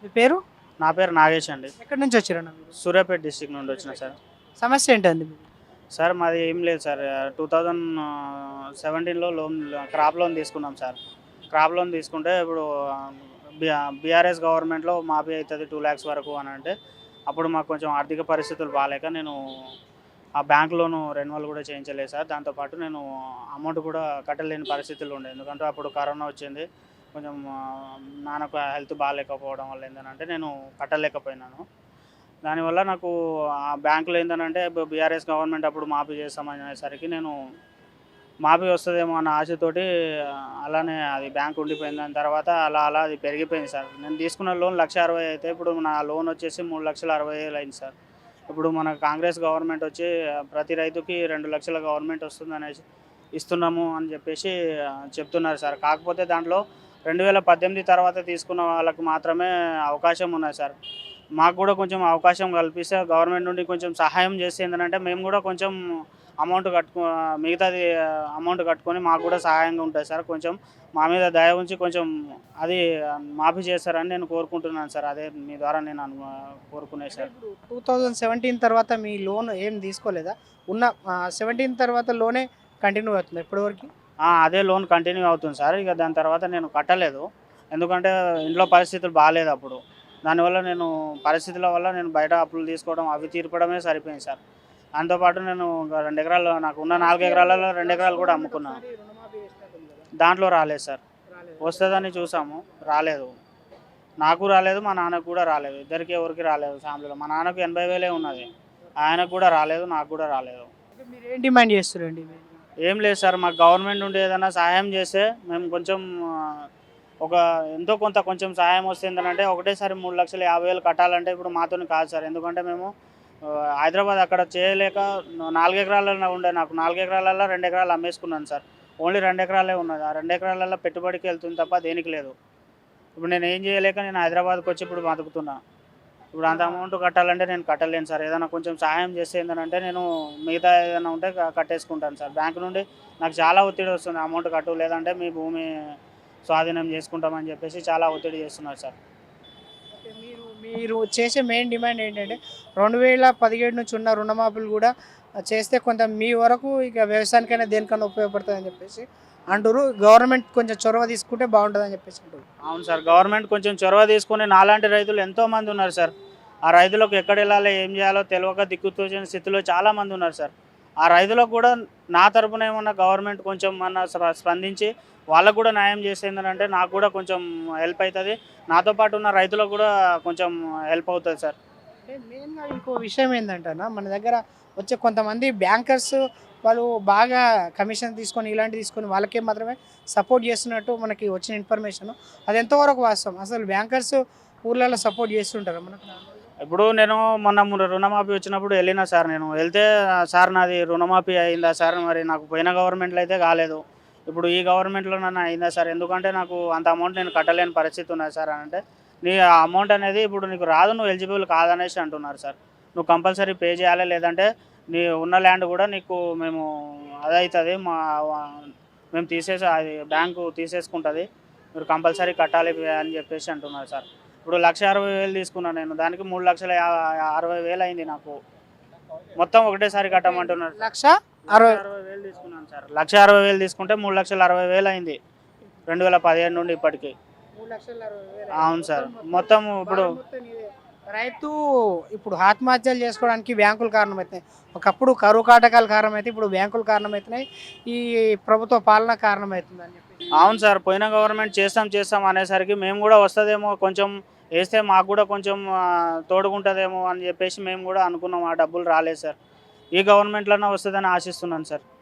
మీ పేరు? నా పేరు నాగేష్ అండి. ఎక్కడి నుంచి వచ్చారన్న మీరు? సూర్యాపేట డిస్ట్రిక్ట్ నుండి వచ్చిన సార్. సమస్య ఏంటండి మీది? సార్ మాది ఏం లేదు సార్. 2017లో క్రాప్ లోన్ తీసుకున్నాం సార్. క్రాప్ లోన్ తీసుకుంటే ఇప్పుడు బీఆర్ఎస్ గవర్నమెంట్లో మాఫీ అవుతుంది 2 lakhs వరకు అని అంటే అప్పుడు మాకు కొంచెం ఆర్థిక పరిస్థితులు బాగాలేక నేను ఆ బ్యాంక్ లోను రెన్యువల్ కూడా చేయించలేదు సార్. దాంతోపాటు నేను అమౌంట్ కూడా కట్టలేని పరిస్థితులు ఉండే, ఎందుకంటే అప్పుడు కరోనా వచ్చింది. కొంచెం నాన్నకు హెల్త్ బాగాలేకపోవడం వల్ల ఏంటంటే నేను కట్టలేకపోయినాను. దానివల్ల నాకు ఆ బ్యాంకులో ఏంటంటే బీఆర్ఎస్ గవర్నమెంట్ అప్పుడు మాఫీ చేస్తామనేసరికి నేను మాఫీ వస్తుందేమో అన్న ఆశతోటి అలానే అది బ్యాంక్ ఉండిపోయింది. దాని తర్వాత అలా అలా అది పెరిగిపోయింది సార్. నేను తీసుకున్న లోన్ 1,60,000 అయితే ఇప్పుడు నా లోన్ వచ్చేసి 3,60,000 అయింది సార్. ఇప్పుడు మన కాంగ్రెస్ గవర్నమెంట్ వచ్చి ప్రతి రైతుకి 2 లక్షల గవర్నమెంట్ వస్తుందనేసి ఇస్తున్నాము అని చెప్పేసి చెప్తున్నారు సార్. కాకపోతే దాంట్లో 2018 తర్వాత తీసుకున్న వాళ్ళకి మాత్రమే అవకాశం ఉన్నది సార్. మాకు కూడా కొంచెం అవకాశం కల్పిస్తే గవర్నమెంట్ నుండి కొంచెం సహాయం చేస్తే ఏంటంటే మేము కూడా కొంచెం అమౌంట్ మిగతాది అమౌంట్ కట్టుకొని మాకు కూడా సహాయంగా ఉంటుంది సార్. కొంచెం మా మీద దయ ఉంచి కొంచెం అది మాఫీ చేస్తారని నేను కోరుకుంటున్నాను సార్. అదే మీ ద్వారా నేను కోరుకునే సార్. ఇప్పుడు 2017 తర్వాత మీ లోన్ ఏం తీసుకోలేదా? ఉన్న 17 తర్వాత లోనే కంటిన్యూ అవుతుంది ఇప్పటివరకు? అదే లోన్ కంటిన్యూ అవుతుంది సార్. ఇక దాని తర్వాత నేను కట్టలేదు, ఎందుకంటే ఇంట్లో పరిస్థితులు బాగాలేదు అప్పుడు. దానివల్ల నేను పరిస్థితుల వల్ల నేను బయట అప్పులు తీసుకోవడం అవి తీర్పడమే సరిపోయింది సార్. దాంతోపాటు నేను 2 ఎకరాలు, నాకు ఉన్న 4 ఎకరాలలో 2 ఎకరాలు కూడా అమ్ముకున్నాను. దాంట్లో రాలేదు సార్. వస్తుందని చూసాము, రాలేదు. నాకు రాలేదు, మా నాన్నకు కూడా రాలేదు. ఇద్దరికి ఎవరికి రాలేదు ఫ్యామిలీలో. మా నాన్నకు 80,000 ఉన్నది, ఆయనకు కూడా రాలేదు, నాకు కూడా రాలేదు. మీరు ఏం డిమాండ్ చేస్తారండి? ఏం లేదు సార్, మాకు గవర్నమెంట్ నుండి ఏదైనా సహాయం చేస్తే మేము కొంచెం ఒక ఎంతో కొంత కొంచెం సహాయం వస్తే ఏంటంటే ఒకటేసారి 3,50,000 కట్టాలంటే ఇప్పుడు మాతోని కాదు సార్. ఎందుకంటే మేము హైదరాబాద్ అక్కడ చేయలేక 4 ఎకరాలలో ఉండే, నాకు 4 ఎకరాలలో 2 ఎకరాలు అమ్మేసుకున్నాను సార్. ఓన్లీ 2 ఎకరాలే ఉన్నది. ఆ 2 ఎకరాలలో పెట్టుబడికి వెళ్తుంది తప్ప దేనికి లేదు. ఇప్పుడు నేను ఏం చేయలేక నేను హైదరాబాద్కి వచ్చి ఇప్పుడు బతుకుతున్నా. ఇప్పుడు అంత అమౌంట్ కట్టాలంటే నేను కట్టలేను సార్. ఏదైనా కొంచెం సహాయం చేస్తే ఏంటంటే నేను మిగతా ఏదైనా ఉంటే కట్టేసుకుంటాను సార్. బ్యాంక్ నుండి నాకు చాలా ఒత్తిడి వస్తుంది, అమౌంట్ కట్టు లేదంటే మీ భూమి స్వాధీనం చేసుకుంటామని చెప్పేసి చాలా ఒత్తిడి చేస్తున్నారు సార్. మీరు మీరు చేసే మెయిన్ డిమాండ్ ఏంటంటే 2017 నుంచి ఉన్న రుణమాఫీలు కూడా చేస్తే కొంత మీ వరకు ఇక వ్యవసాయానికైనా దేనికైనా ఉపయోగపడుతుందని చెప్పేసి అంటారు. గవర్నమెంట్ కొంచెం చొరవ తీసుకుంటే బాగుంటుందని చెప్పేసి అంటారు. అవును సార్, గవర్నమెంట్ కొంచెం చొరవ తీసుకుని నాలాంటి రైతులు ఎంతోమంది ఉన్నారు సార్. ఆ రైతులకు ఎక్కడ వెళ్ళాలో ఏం చేయాలో తెలియక దిక్కుతోచిన స్థితిలో చాలామంది ఉన్నారు సార్. ఆ రైతులకు కూడా నా తరపున ఏమన్నా గవర్నమెంట్ కొంచెం స్పందించి వాళ్ళకు కూడా న్యాయం చేసేందంటే నాకు కూడా కొంచెం హెల్ప్ అవుతుంది, నాతో పాటు ఉన్న రైతులకు కూడా కొంచెం హెల్ప్ అవుతుంది సార్. అంటే మెయిన్గా ఇంకో విషయం ఏంటంటేనా, మన దగ్గర వచ్చే కొంతమంది బ్యాంకర్స్ వాళ్ళు బాగా కమిషన్ తీసుకొని ఇలాంటివి తీసుకొని వాళ్ళకే మాత్రమే సపోర్ట్ చేస్తున్నట్టు మనకి వచ్చిన ఇన్ఫర్మేషన్. అది ఎంతవరకు వాస్తవం? అసలు బ్యాంకర్స్ ఊర్లలో సపోర్ట్ చేస్తుంటారు మనకు? ఇప్పుడు నేను మొన్న రుణమాఫీ వచ్చినప్పుడు వెళ్ళినా సార్. నేను వెళ్తే సార్ నాది రుణమాఫీ అయిందా సార్, మరి నాకు పోయిన గవర్నమెంట్లో అయితే కాలేదు, ఇప్పుడు ఈ గవర్నమెంట్లో నన్ను అయిందా సార్, ఎందుకంటే నాకు అంత అమౌంట్ నేను కట్టలేని పరిస్థితి ఉన్నది సార్ అని అంటే, నీ అమౌంట్ అనేది ఇప్పుడు నీకు రాదు, నువ్వు ఎలిజిబుల్ కాదనేసి అంటున్నారు సార్. నువ్వు కంపల్సరీ పే చేయాలి, లేదంటే నీ ఉన్న ల్యాండ్ కూడా నీకు మేము అదవుతుంది, మేము అది బ్యాంకు తీసేసుకుంటుంది, మీరు కంపల్సరీ కట్టాలి అని చెప్పేసి అంటున్నారు సార్. ఇప్పుడు 1,60,000 తీసుకున్నాను నేను, దానికి 3,60,000 అయింది నాకు. మొత్తం ఒకటేసారి కట్టమంటున్నారు. 1,60,000 తీసుకున్నాను సార్. 1,60,000 తీసుకుంటే 3,60,000 అయింది 2017 నుండి ఇప్పటికి. 3,60,000. అవును సార్. మొత్తం ఇప్పుడు రైతు ఇప్పుడు ఆత్మహత్యలు చేసుకోవడానికి బ్యాంకులు కారణమవుతున్నాయి. ఒకప్పుడు కరువు కాటకాలు కారణమైతే ఇప్పుడు బ్యాంకులు కారణమవుతున్నాయి, ఈ ప్రభుత్వ పాలన కారణమవుతుంది అని చెప్పి. అవును సార్, పోయిన గవర్నమెంట్ చేస్తాం అనేసరికి మేము కూడా వస్తుందేమో, కొంచెం వేస్తే మాకు కూడా కొంచెం తోడుకుంటుందేమో అని చెప్పేసి మేము కూడా అనుకున్నాం. ఆ డబ్బులు రాలేదు సార్. ఈ గవర్నమెంట్లోనే వస్తుందని ఆశిస్తున్నాను సార్.